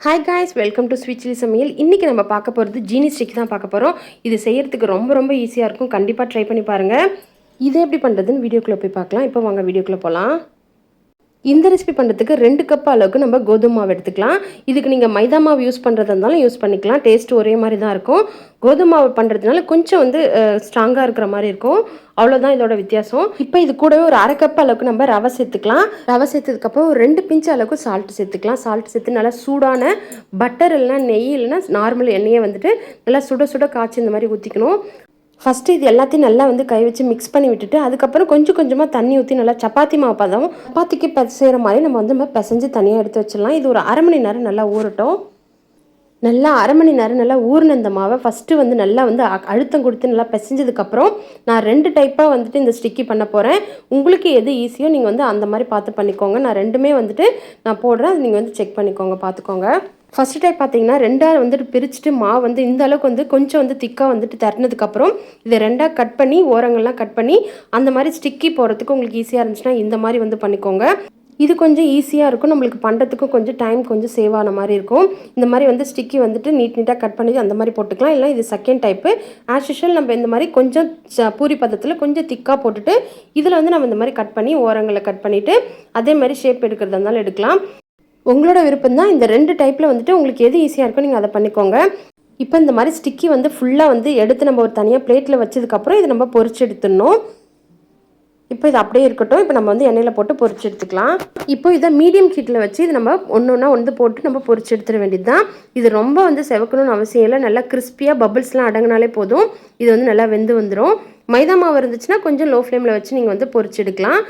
Hi guys, welcome to sweet chilli சமையல். இன்றைக்கி நம்ம பார்க்க போகிறது ஜீனி ஸ்டிக் தான் பார்க்க போகிறோம். இது செய்கிறதுக்கு ரொம்ப ஈஸியாக இருக்கும். கண்டிப்பாக ட்ரை பண்ணி பாருங்கள். இது எப்படி பண்ணுறதுன்னு வீடியோக்குள்ளே போய் பார்க்கலாம். இப்போ வாங்க வீடியோக்குள்ளே போகலாம். இந்த ரெசிபி பண்ணுறதுக்கு 2 கப் அளவுக்கு நம்ம கோதுமை மாவு எடுத்துக்கலாம். இதுக்கு நீங்கள் மைதா மாவு யூஸ் பண்ணுறதா இருந்தாலும் யூஸ் பண்ணிக்கலாம். டேஸ்ட் ஒரே மாதிரி தான் இருக்கும். கோதுமை மாவு பண்ணுறதுனால கொஞ்சம் ஸ்ட்ராங்காக இருக்கிற மாதிரி இருக்கும். அவ்வளோதான் இதோட வித்தியாசம். இப்போ இது கூடவே ஒரு 1/2 கப் அளவுக்கு நம்ம ரவை சேர்த்துக்கலாம். ரவை சேர்த்ததுக்கப்புறம் ஒரு 2 பிஞ்ச் அளவுக்கு சால்ட் சேர்த்துக்கலாம். சால்ட் சேர்த்து நல்லா சூடான பட்டர் இல்லைனா நெய் இல்லைனா நார்மல் எண்ணெயை நல்லா சுட சுட காய்ச்சி இந்த மாதிரி ஊற்றிக்கணும். ஃபஸ்ட்டு இது எல்லாத்தையும் நல்லா கை வச்சு மிக்ஸ் பண்ணி விட்டுட்டு அதுக்கப்புறம் கொஞ்சம் கொஞ்சமாக தண்ணி ஊற்றி நல்லா சப்பாத்தி மாவு பதம் சப்பாத்திக்கு செய்கிற மாதிரி நம்ம பிசைஞ்சு தனியாக எடுத்து வச்சிடலாம். இது ஒரு 1/2 மணி நேரம் நல்லா ஊறட்டும். நல்லா 1/2 மணி நேரம் நல்லா ஊறின இந்த மாவை ஃபஸ்ட்டு நல்லா அழுத்தம் கொடுத்து நல்லா பிசைஞ்சதுக்கப்புறம் நான் 2 டைப்பாக இந்த ஸ்டிக்கி பண்ண போகிறேன். உங்களுக்கு எது ஈஸியோ நீங்கள் அந்த மாதிரி பார்த்து பண்ணிக்கோங்க. நான் ரெண்டுமே நான் போடுறேன். அது நீங்கள் செக் பண்ணிக்கோங்க, பார்த்துக்கோங்க. ஃபஸ்ட்டு டைப் பார்த்தீங்கன்னா 2ஆக பிரிச்சுட்டு மாவு இந்த அளவுக்கு கொஞ்சம் திக்காக திறனதுக்கப்புறம் இதை 2ஆக கட் பண்ணி ஓரங்கள்லாம் கட் பண்ணி அந்த மாதிரி ஸ்டிக்கி போடுறதுக்கு உங்களுக்கு ஈஸியாக இருந்துச்சுன்னா இந்த மாதிரி பண்ணிக்கோங்க. இது கொஞ்சம் ஈஸியாக இருக்கும். நம்மளுக்கு பண்ணுறதுக்கும் கொஞ்சம் டைம் கொஞ்சம் சேவ் ஆன மாதிரி இருக்கும். இந்த மாதிரி ஸ்டிக்கி நீட்டாக கட் பண்ணி அந்த மாதிரி போட்டுக்கலாம். இல்லை இது செகண்ட் டைப்பு. ஆஸ் யூஷுவல் நம்ம இந்த மாதிரி கொஞ்சம் பூரி பதத்தில் கொஞ்சம் திக்காக போட்டுட்டு இதில் நம்ம இந்த மாதிரி கட் பண்ணி ஓரங்களை கட் பண்ணிவிட்டு அதே மாதிரி ஷேப் எடுக்கிறதா இருந்தாலும் எடுக்கலாம். உங்களோட விருப்பம் தான். இந்த 2 டைப்பில் உங்களுக்கு எது ஈஸியாக இருக்கோ நீங்கள் அதை பண்ணிக்கோங்க. இப்போ இந்த மாதிரி ஸ்டிக்கி ஃபுல்லாக எடுத்து நம்ம ஒரு தனியாக பிளேட்டில் வச்சதுக்கப்புறம் இதை நம்ம பொரிச்சு எடுத்துடணும். இப்போ இது அப்படியே இருக்கட்டும். இப்போ நம்ம எண்ணெயில் போட்டு பொரிச்சு எடுத்துக்கலாம். இப்போ இதை மீடியம் ஹீட்டில் வச்சு இது நம்ம ஒன்று போட்டு நம்ம பொரிச்சு எடுத்துட வேண்டியது தான். இது ரொம்ப செவக்கணும்னு அவசியம் இல்லை. நல்லா கிறிஸ்பியாக பபிள்ஸ்லாம் அடங்கினாலே போதும். இது நல்லா வெந்து வந்துடும். மைதா மாவு இருந்துச்சுன்னா கொஞ்சம் லோ ஃப்ளேமில் வச்சு நீங்கள் பொரிச்சு எடுக்கலாம்.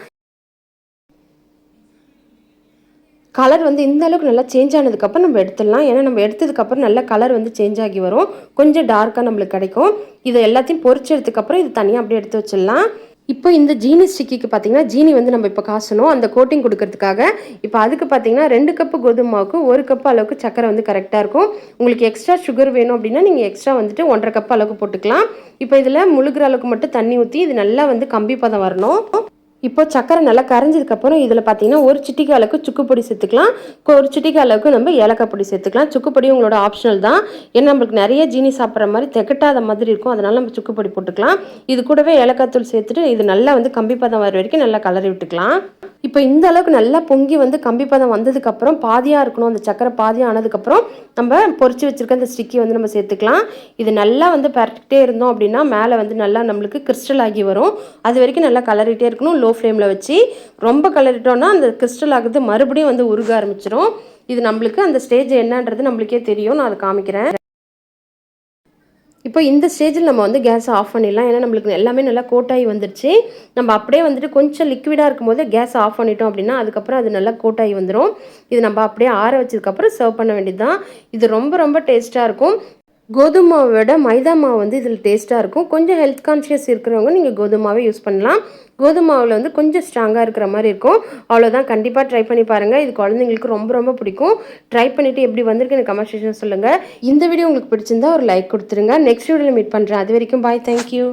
கலர் இந்த அளவுக்கு நல்லா சேஞ்ச் ஆனதுக்கப்புறம் நம்ம எடுத்துடலாம். ஏன்னா நம்ம எடுத்ததுக்கப்புறம் நல்லா கலர் சேஞ்ச் ஆகி வரும். கொஞ்சம் டார்க்காக நம்மளுக்கு கிடைக்கும். இதை எல்லாத்தையும் பொரிச்சதுக்கப்புறம் இது தனியாக அப்படியே எடுத்து வச்சிடலாம். இப்போ இந்த ஜீனி ஸ்டிக்கிக்கு பார்த்தீங்கன்னா ஜீனி நம்ம இப்போ காசணும் அந்த கோட்டிங் கொடுக்கறதுக்காக. இப்போ அதுக்கு பார்த்தீங்கன்னா 2 கப்பு கோதுமை மாவுக்கு 1 கப் அளவுக்கு சக்கரை கரெக்டாக இருக்கும். உங்களுக்கு எக்ஸ்ட்ரா சுகர் வேணும் அப்படின்னா நீங்கள் எக்ஸ்ட்ரா 1.5 கப் அளவுக்கு போட்டுக்கலாம். இப்போ இதில் முழுகிற அளவுக்கு மட்டும் தண்ணி ஊற்றி இது நல்லா கம்பி பதம் வரணும். இப்போ சக்கரை நல்லா கரைஞ்சதுக்கப்புறம் இதில் பார்த்தீங்கன்னா 1 சிட்டிகை அளவுக்கு சுக்கு பொடி சேர்த்துக்கலாம். 1 சிட்டிகை அளவுக்கு நம்ம ஏலக்காய் பொடி சேர்த்துக்கலாம். சுக்கு பொடி உங்களோட ஆப்ஷனல் தான். ஏன்னா நம்மளுக்கு நிறைய ஜீனி சாப்பிட்ற மாதிரி திகட்டாத மாதிரி இருக்கும். அதனால நம்ம சுக்கு பொடி போட்டுக்கலாம். இது கூடவே ஏலக்காய் தூள் சேர்த்துட்டு இது நல்லா கம்பி பதம் வர வரைக்கும் நல்லா கலரி விட்டுக்கலாம். இப்போ இந்த அளவுக்கு நல்லா பொங்கி கம்பி பதம் வந்ததுக்கப்புறம் பாதியாக இருக்கணும். அந்த சக்கரை பாதியாக ஆனதுக்கப்புறம் நம்ம பொரிச்சு வச்சுருக்க அந்த ஸ்டிக்கி நம்ம சேர்த்துக்கலாம். இது நல்லா பரட்டிகிட்டே இருந்தோம் அப்படின்னா மேலே நல்லா நம்மளுக்கு கிறிஸ்டல் ஆகி வரும். அது வரைக்கும் நல்லா கலரிட்டே இருக்கணும். லோ ஃப்ளேமில் வச்சு ரொம்ப கலரிட்டோன்னா அந்த கிறிஸ்டல் ஆகுது மறுபடியும் உருக ஆரம்பிச்சிடும். இது நம்மளுக்கு அந்த ஸ்டேஜ் என்னன்றது நம்மளுக்கே தெரியும். நான் அதை காமிக்கிறேன். இப்போ இந்த ஸ்டேஜில் நம்ம கேஸை ஆஃப் பண்ணிடலாம். ஏன்னா நம்மளுக்கு எல்லாமே நல்லா கோட்டாகி வந்துருச்சு. நம்ம அப்படியே கொஞ்சம் லிக்விடாக இருக்கும்போது கேஸை ஆஃப் பண்ணிட்டோம் அப்படின்னா அதுக்கப்புறம் அது நல்லா கோட்டாகி வந்துடும். இது நம்ம அப்படியே ஆற வச்சதுக்கப்புறம் சர்வ் பண்ண வேண்டியது தான். இது ரொம்ப டேஸ்ட்டாக இருக்கும். கோதுமை மாவை விட மைதா மாவு இதில் டேஸ்ட்டாக இருக்கும். கொஞ்சம் ஹெல்த் கான்ஷியஸ் இருக்கிறவங்க நீங்கள் கோதுமை மாவை யூஸ் பண்ணலாம். கோதுமை மாவில் கொஞ்சம் ஸ்ட்ராங்காக இருக்கிற மாதிரி இருக்கும். அவ்வளோதான். கண்டிப்பாக ட்ரை பண்ணி பாருங்கள். இது குழந்தைங்களுக்கு ரொம்ப பிடிக்கும். ட்ரை பண்ணிவிட்டு எப்படி வந்திருக்கு எனக்கு கமெண்ட் செக்ஷனில் சொல்லுங்கள். இந்த வீடியோ உங்களுக்கு பிடிச்சிருந்தா ஒரு லைக் கொடுத்துருங்க. நெக்ஸ்ட் வீடியோவில் மீட் பண்ணுறேன். அது வரைக்கும் பாய். தேங்க்யூ.